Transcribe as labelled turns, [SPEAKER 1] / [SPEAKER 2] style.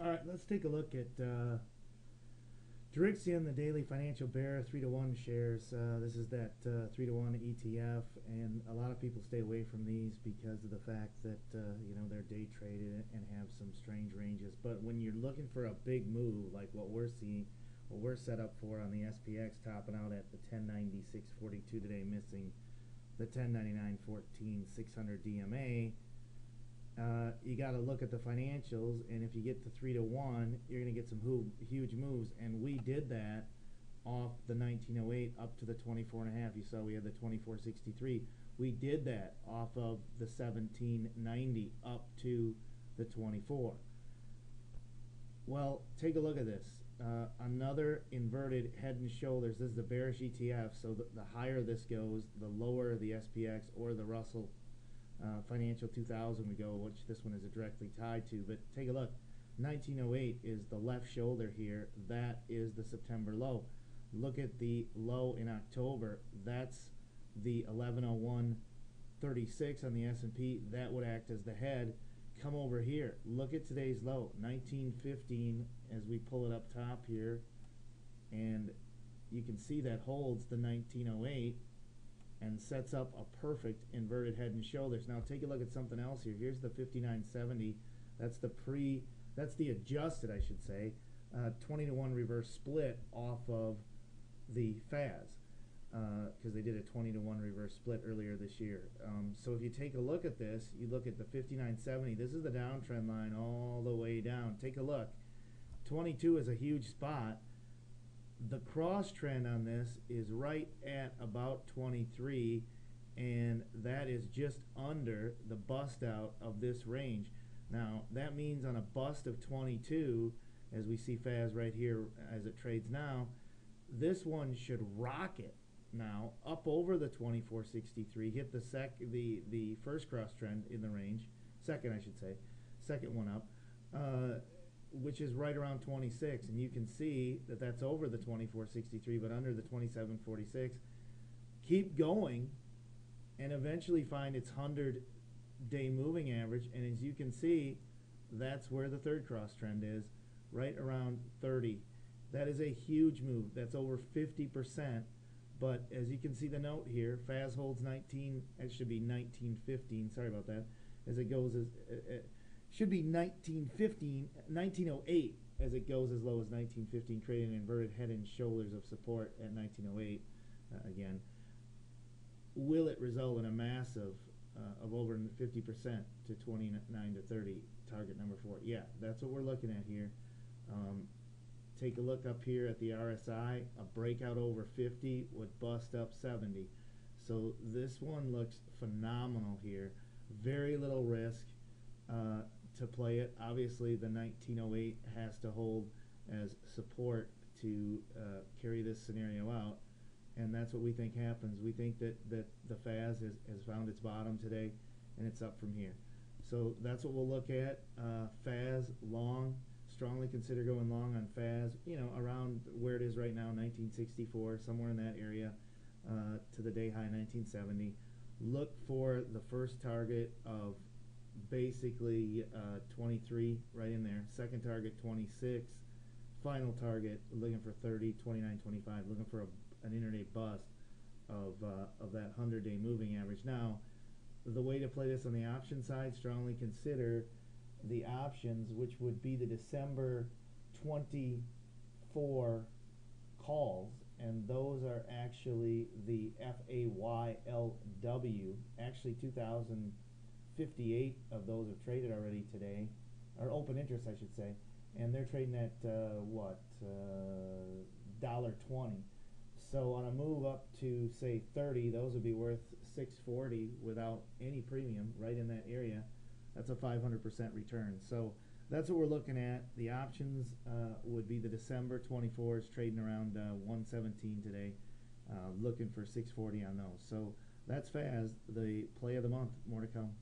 [SPEAKER 1] All right, let's take a look at Dirixion, the daily financial bear, 3-to-1 shares. This is that 3-to-1 ETF, and a lot of people stay away from these because of the fact that they're day traded and have some strange ranges. But when you're looking for a big move like what we're seeing, what we're set up for on the SPX, topping out at the 1096.42 today, missing the 1099.14 600 DMA. You got to look at the financials, and if you get to 3-to-1, you're going to get some huge moves, and we did that off the 1908 up to the 24.5. You saw we had the 24.63. We did that off of the 1790 up to the 24. Well, take a look at this. Another inverted head and shoulders. This is the bearish ETF, so the higher this goes, the lower the SPX or the Russell Financial 2000 we go, which this one is directly tied to. But take a look. 1908 is the left shoulder here. That is the September low. Look at the low in October. That's the 1101.36 on the S&P. That would act as the head. Come over here. Look at today's low, 1915, as we pull it up top here. And you can see that holds the 1908 and sets up a perfect inverted head and shoulders. Now take a look at something else here. Here's the 59.70. That's the adjusted, I should say, 20-to-1 reverse split off of the FAZ, because they did a 20-to-1 reverse split earlier this year. So if you take a look at this, you look at the 59.70. This is the downtrend line all the way down. Take a look. 22 is a huge spot. The cross trend on this is right at about 23, and that is just under the bust out of this range. Now that means on a bust of 22, as we see FAZ right here as it trades now, this one should rocket now up over the 24.63, hit the first cross trend in the range, second one up, which is right around 26, and you can see that that's over the 24.63 but under the 27.46. Keep going and eventually find its 100-day moving average, and as you can see, that's where the third cross trend is, right around 30. That is a huge move. That's over 50%, but as you can see the note here, FAZ holds 19, it should be 1915, sorry about that, as it goes as should be 1908 as it goes as low as 1915, creating an inverted head and shoulders of support at 1908. Again, will it result in a massive of over 50% to 29 to 30, target number 4? Yeah, that's what we're looking at here. Take a look up here at the RSI. A breakout over 50 would bust up 70. So this one looks phenomenal here. Very little risk to play it. Obviously the 1908 has to hold as support to carry this scenario out, and that's what we think happens. We think that the FAZ has found its bottom today, and it's up from here. So that's what we'll look at. FAZ long, strongly consider going long on FAZ, around where it is right now, 1964, somewhere in that area, to the day high 1970. Look for the first target of basically 23 right in there, second target 26, final target looking for 30, 29, 25, looking for an intraday bust of that 100-day moving average. Now the way to play this on the option side, strongly consider the options, which would be the December 24 calls, and those are actually the FAYLW. Actually 2,058 of those have traded already today, or open interest I should say, and they're trading at $1.20. So on a move up to say 30, those would be worth 640 without any premium, right in that area. That's a 500% return. So that's what we're looking at. The options would be the December 24s, trading around 117 today, looking for 640 on those. So that's FAZ, the play of the month. More to come.